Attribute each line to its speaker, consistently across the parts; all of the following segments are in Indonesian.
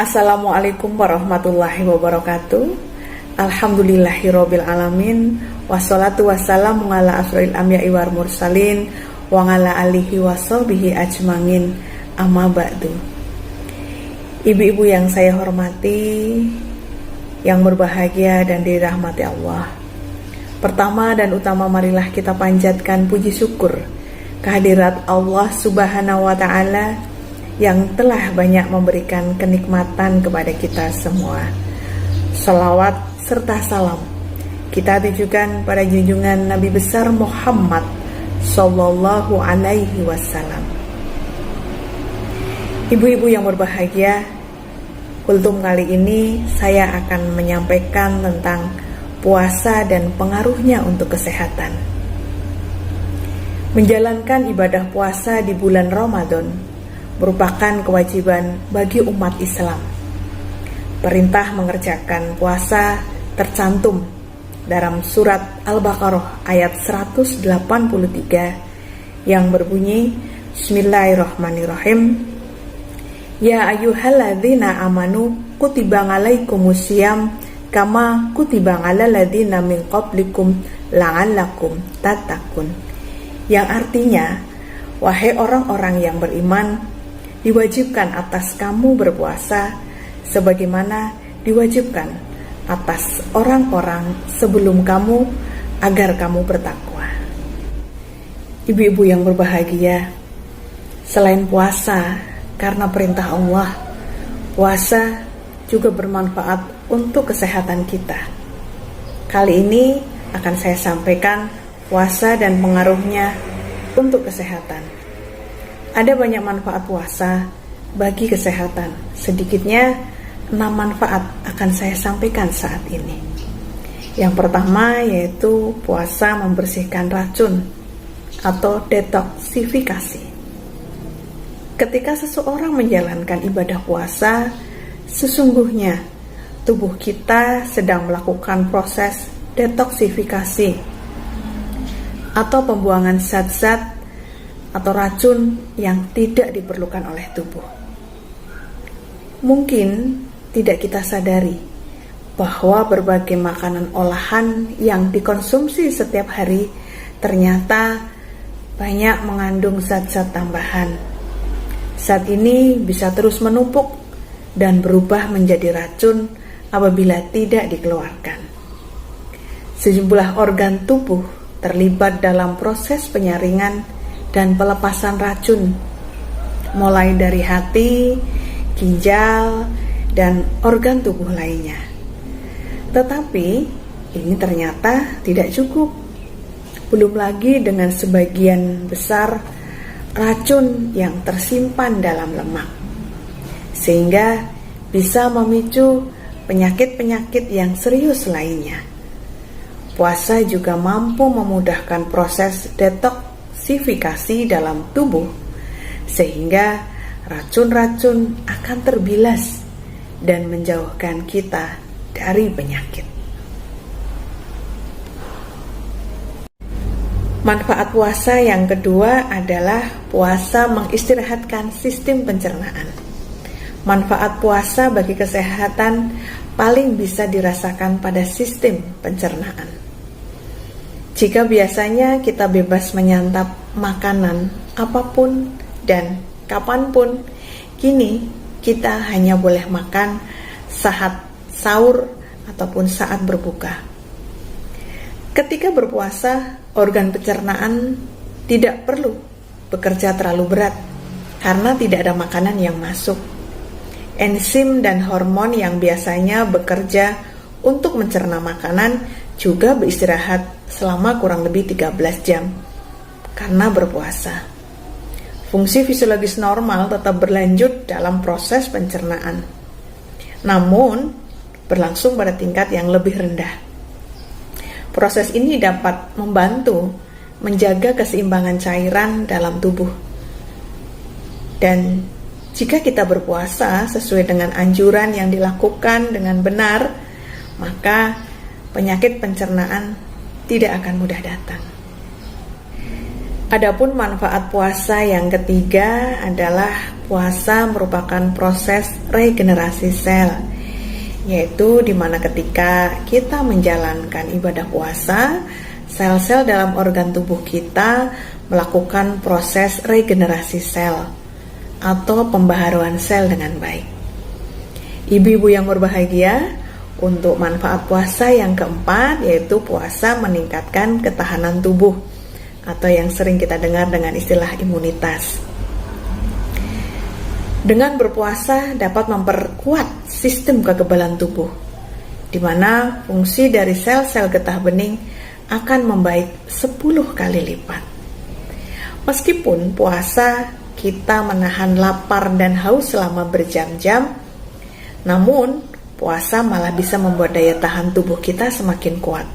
Speaker 1: Assalamualaikum warahmatullahi wabarakatuh. Alhamdulillahirabbil alamin. Wassalatu wassalamu ala asroril anbiya'i wal mursalin wa ala alihi washabihi ajmain. Amma ba'du. Ibu-ibu yang saya hormati, yang berbahagia dan dirahmati Allah. Pertama dan utama, marilah kita panjatkan puji syukur kehadirat Allah Subhanahu wa taala yang telah banyak memberikan kenikmatan kepada kita semua. Salawat serta salam kita tujukan pada junjungan Nabi besar Muhammad Sallallahu Alaihi Wasallam. Ibu-ibu yang berbahagia, kultum kali ini saya akan menyampaikan tentang puasa dan pengaruhnya untuk kesehatan. Menjalankan ibadah puasa di bulan Ramadan merupakan kewajiban bagi umat Islam. Perintah mengerjakan puasa tercantum dalam surat Al-Baqarah ayat 183 yang berbunyi, Bismillahirrahmanirrahim. Ya ayyuhalladzina amanu kutiba alaikumusiyam kama kutiba alal ladzina min qablikum la'allakum tattaqun. Yang artinya, wahai orang-orang yang beriman, diwajibkan atas kamu berpuasa sebagaimana diwajibkan atas orang-orang sebelum kamu agar kamu bertakwa. Ibu-ibu yang berbahagia, selain puasa karena perintah Allah, puasa juga bermanfaat untuk kesehatan kita. Kali ini akan saya sampaikan puasa dan pengaruhnya untuk kesehatan. Ada banyak manfaat puasa bagi kesehatan. Sedikitnya 6 manfaat akan saya sampaikan saat ini. Yang pertama yaitu puasa membersihkan racun atau detoksifikasi. Ketika seseorang menjalankan ibadah puasa, sesungguhnya tubuh kita sedang melakukan proses detoksifikasi atau pembuangan zat-zat atau racun yang tidak diperlukan oleh tubuh. Mungkin tidak kita sadari bahwa berbagai makanan olahan yang dikonsumsi setiap hari ternyata banyak mengandung zat-zat tambahan. Zat ini bisa terus menumpuk dan berubah menjadi racun apabila tidak dikeluarkan. Sejumlah organ tubuh terlibat dalam proses penyaringan dan pelepasan racun, mulai dari hati, ginjal, dan organ tubuh lainnya. Tetapi ini ternyata tidak cukup. Belum lagi dengan sebagian besar racun yang tersimpan dalam lemak, sehingga bisa memicu penyakit-penyakit yang serius lainnya. Puasa juga mampu memudahkan proses detoksifikasi dalam tubuh, sehingga racun-racun akan terbilas dan menjauhkan kita dari penyakit. Manfaat puasa yang kedua adalah puasa mengistirahatkan sistem pencernaan. Manfaat puasa bagi kesehatan paling bisa dirasakan pada sistem pencernaan. Jika biasanya kita bebas menyantap makanan apapun dan kapanpun, kini kita hanya boleh makan saat sahur ataupun saat berbuka. Ketika berpuasa, organ pencernaan tidak perlu bekerja terlalu berat karena tidak ada makanan yang masuk. Enzim dan hormon yang biasanya bekerja untuk mencerna makanan juga beristirahat selama kurang lebih 13 jam karena berpuasa. Fungsi fisiologis normal tetap berlanjut dalam proses pencernaan, namun berlangsung pada tingkat yang lebih rendah. Proses ini dapat membantu menjaga keseimbangan cairan dalam tubuh. Dan jika kita berpuasa sesuai dengan anjuran yang dilakukan dengan benar, maka penyakit pencernaan tidak akan mudah datang. Adapun manfaat puasa yang ketiga adalah puasa merupakan proses regenerasi sel, yaitu dimana ketika kita menjalankan ibadah puasa, sel-sel dalam organ tubuh kita melakukan proses regenerasi sel atau pembaharuan sel dengan baik. Ibu-ibu yang berbahagia, untuk manfaat puasa yang keempat yaitu puasa meningkatkan ketahanan tubuh atau yang sering kita dengar dengan istilah imunitas. Dengan berpuasa dapat memperkuat sistem kekebalan tubuh, di mana fungsi dari sel-sel getah bening akan membaik 10 kali lipat. Meskipun puasa kita menahan lapar dan haus selama berjam-jam, namun puasa malah bisa membuat daya tahan tubuh kita semakin kuat.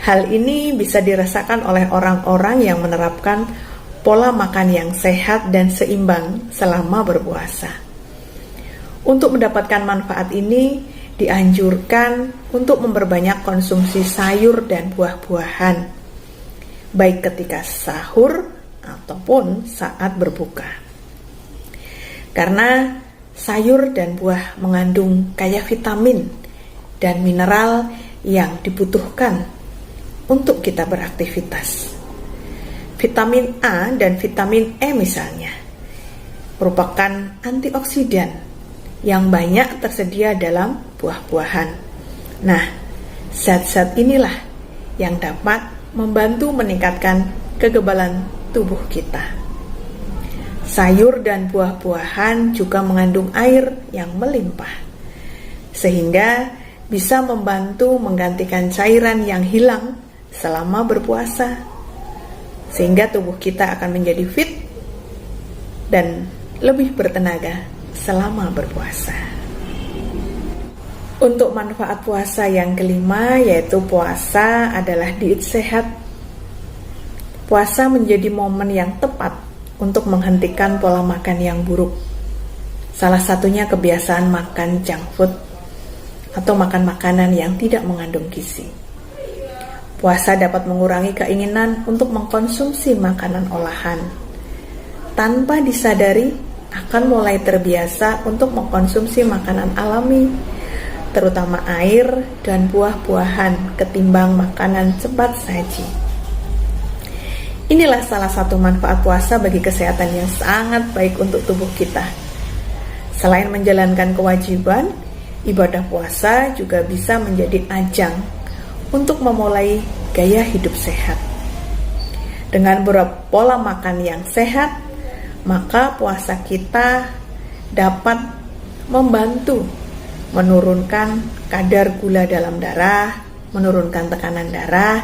Speaker 1: Hal ini bisa dirasakan oleh orang-orang yang menerapkan pola makan yang sehat dan seimbang selama berpuasa. Untuk mendapatkan manfaat ini, dianjurkan untuk memperbanyak konsumsi sayur dan buah-buahan, baik ketika sahur ataupun saat berbuka. Karena sayur dan buah mengandung kaya vitamin dan mineral yang dibutuhkan untuk kita beraktivitas. Vitamin A dan vitamin E misalnya merupakan antioksidan yang banyak tersedia dalam buah-buahan. Nah, zat-zat inilah yang dapat membantu meningkatkan kekebalan tubuh kita. Sayur dan buah-buahan juga mengandung air yang melimpah, sehingga bisa membantu menggantikan cairan yang hilang selama berpuasa, sehingga tubuh kita akan menjadi fit dan lebih bertenaga selama berpuasa. Untuk manfaat puasa yang kelima yaitu puasa adalah diet sehat. Puasa menjadi momen yang tepat untuk menghentikan pola makan yang buruk. Salah satunya kebiasaan makan junk food atau makan makanan yang tidak mengandung gizi. Puasa dapat mengurangi keinginan untuk mengkonsumsi makanan olahan. Tanpa disadari, akan mulai terbiasa untuk mengkonsumsi makanan alami, terutama air dan buah-buahan ketimbang makanan cepat saji. Inilah salah satu manfaat puasa bagi kesehatan yang sangat baik untuk tubuh kita. Selain menjalankan kewajiban, ibadah puasa juga bisa menjadi ajang untuk memulai gaya hidup sehat. Dengan berpola makan yang sehat, maka puasa kita dapat membantu menurunkan kadar gula dalam darah, menurunkan tekanan darah,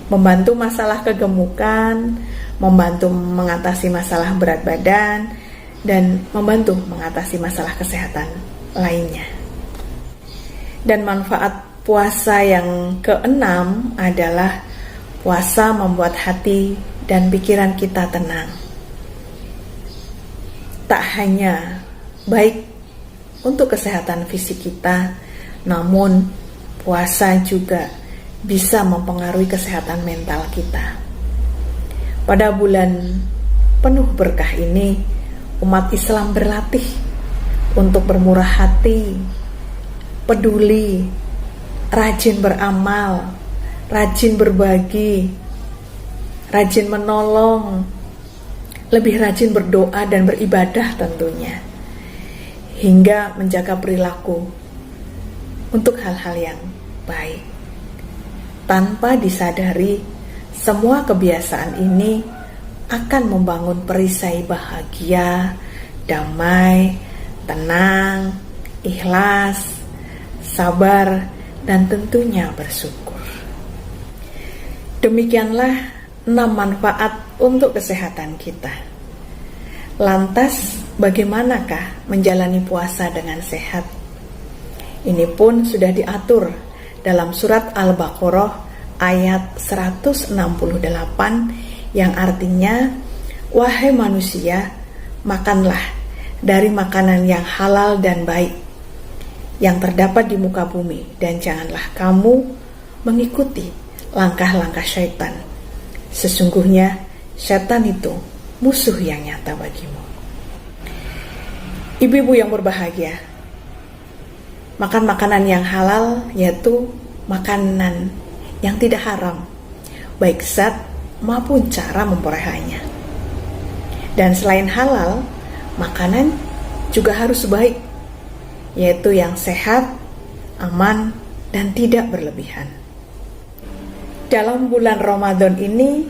Speaker 1: membantu masalah kegemukan, membantu mengatasi masalah berat badan, dan membantu mengatasi masalah kesehatan lainnya. Dan manfaat puasa yang keenam adalah puasa membuat hati dan pikiran kita tenang. Tak hanya baik untuk kesehatan fisik kita, namun puasa juga bisa mempengaruhi kesehatan mental kita. Pada bulan penuh berkah ini, umat Islam berlatih untuk bermurah hati, peduli, rajin beramal, rajin berbagi, rajin menolong, lebih rajin berdoa dan beribadah tentunya, hingga menjaga perilaku untuk hal-hal yang baik. Tanpa disadari, semua kebiasaan ini akan membangun perisai bahagia, damai, tenang, ikhlas, sabar, dan tentunya bersyukur. Demikianlah 6 manfaat untuk kesehatan kita. Lantas, bagaimanakah menjalani puasa dengan sehat? Ini pun sudah diatur dalam surat Al-Baqarah ayat 168 yang artinya, "Wahai manusia, makanlah dari makanan yang halal dan baik yang terdapat di muka bumi, dan janganlah kamu mengikuti langkah-langkah syaitan. Sesungguhnya setan itu musuh yang nyata bagimu. Ibu-ibu yang berbahagia, makan makanan yang halal yaitu makanan yang tidak haram, baik zat maupun cara memperolehnya. Dan selain halal, makanan juga harus baik, yaitu yang sehat, aman, dan tidak berlebihan. Dalam bulan Ramadan ini,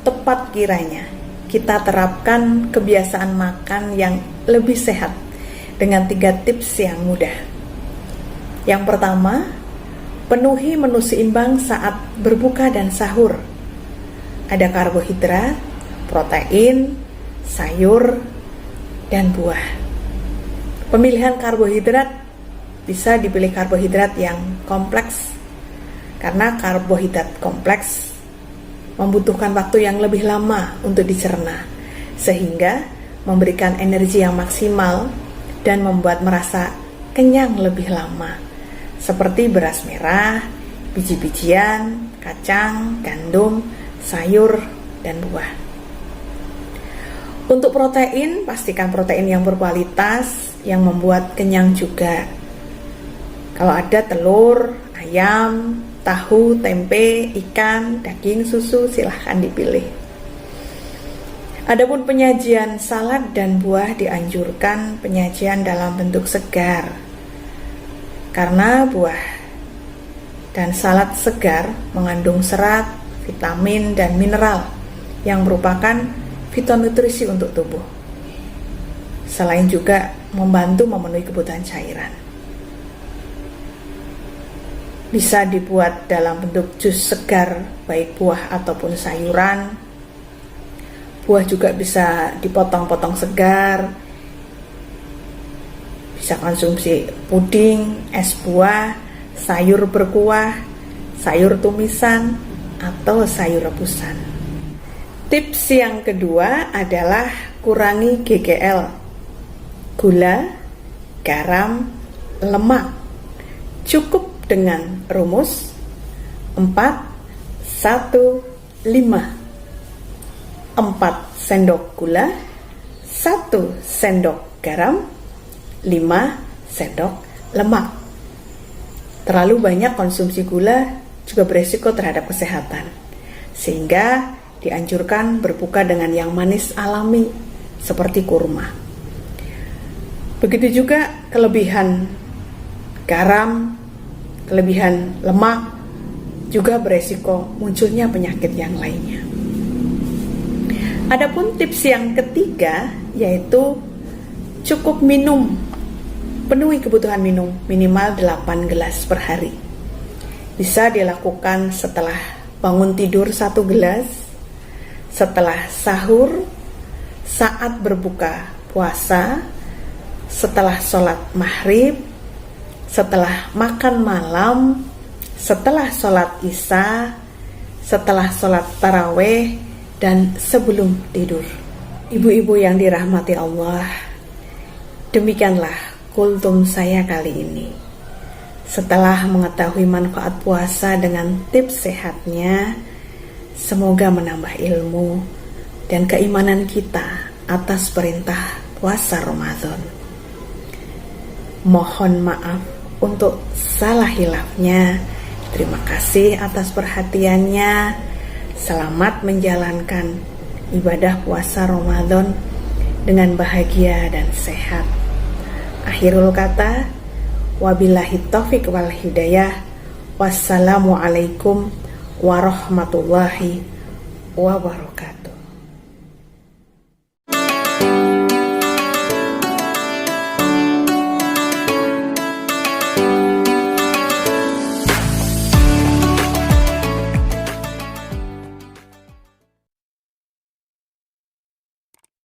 Speaker 1: tepat kiranya kita terapkan kebiasaan makan yang lebih sehat dengan 3 tips yang mudah. Yang pertama, penuhi menu seimbang saat berbuka dan sahur. Ada karbohidrat, protein, sayur, dan buah. Pemilihan karbohidrat bisa dipilih karbohidrat yang kompleks, karena karbohidrat kompleks membutuhkan waktu yang lebih lama untuk dicerna, sehingga memberikan energi yang maksimal dan membuat merasa kenyang lebih lama, seperti beras merah, biji-bijian, kacang, gandum, sayur, dan buah. Untuk protein, pastikan protein yang berkualitas, yang membuat kenyang juga. Kalau ada telur, ayam, tahu, tempe, ikan, daging, susu, silahkan dipilih. Adapun penyajian salad dan buah dianjurkan penyajian dalam bentuk segar, karena buah dan salad segar mengandung serat, vitamin, dan mineral yang merupakan fitonutrisi untuk tubuh. Selain juga membantu memenuhi kebutuhan cairan. Bisa dibuat dalam bentuk jus segar, baik buah ataupun sayuran. Buah juga bisa dipotong-potong segar. Bisa konsumsi puding, es buah, sayur berkuah, sayur tumisan, atau sayur rebusan. Tips yang kedua adalah kurangi GGL, gula, garam, lemak. Cukup dengan rumus 4-1-5. 4 sendok gula, 1 sendok garam, 5 sendok lemak. Terlalu banyak konsumsi gula juga beresiko terhadap kesehatan, sehingga dianjurkan berbuka dengan yang manis alami seperti kurma. Begitu juga kelebihan garam, kelebihan lemak juga beresiko munculnya penyakit yang lainnya. Adapun tips yang ketiga yaitu cukup minum, penuhi kebutuhan minum minimal 8 gelas per hari. Bisa dilakukan setelah bangun tidur 1 gelas, setelah sahur, saat berbuka puasa, setelah sholat maghrib, setelah makan malam, setelah sholat isya, setelah sholat taraweh, dan sebelum tidur. Ibu-ibu yang dirahmati Allah, demikianlah kultum saya kali ini. Setelah mengetahui manfaat puasa dengan tips sehatnya, semoga menambah ilmu dan keimanan kita atas perintah puasa Ramadan. Mohon maaf untuk salah hilafnya. Terima kasih atas perhatiannya. Selamat menjalankan ibadah puasa Ramadan dengan bahagia dan sehat. Akhirul kata, wabillahi taufiq wal hidayah. Wassalamualaikum warahmatullahi wabarakatuh.